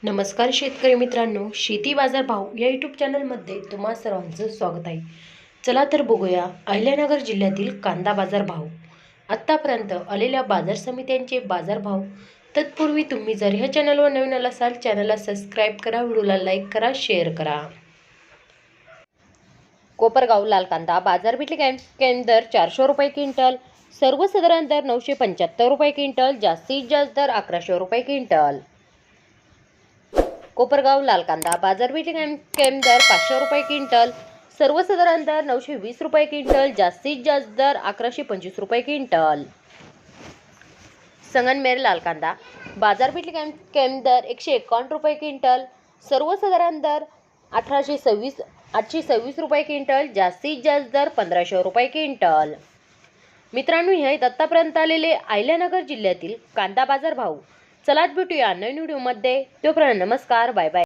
नमस्कार शेतकरी मित्रांनो, शेती बाजार भाव या यूट्यूब चॅनलमध्ये तुम्हा सर्वांचं स्वागत आहे. चला तर बघूया अहिल्यानगर जिल्ह्यातील कांदा बाजार भाव. आत्तापर्यंत आलेल्या बाजार समित्यांचे बाजार भाव. तत्पूर्वी तुम्ही जर ह्या चॅनलवर नवीन असाल, चॅनलला सबस्क्राईब करा, व्हिडिओला लाईक करा, शेअर करा. कोपरगाव लाल कांदा बाजारपेठ दर 400 रुपये क्विंटल, सर्वसाधारण दर 975 रुपये क्विंटल, जास्तीत जास्त दर 1100 रुपये क्विंटल. कोपरगाव लाल कांदा बाजारपेठ दर 500 रुपये क्विंटल, सर्वसाधारण दर 920 रुपये क्विंटल, जास्तीत जास्त दर 1125 रुपये क्विंटल. संगमनेर लाल कांदा बाजारपेठ दर 151 रुपये क्विंटल, सर्वसाधारण दर 826 रुपये क्विंटल, जास्तीत जास्त दर 1500 रुपये क्विंटल. मित्रांनो, हे आत्तापर्यंत आलेले अहिल्यानगर जिल्ह्यातील कांदा बाजार भाव. चला भेटूया नवीन व्हिडिओमध्ये. तोपर्यंत नमस्कार, बाय बाय.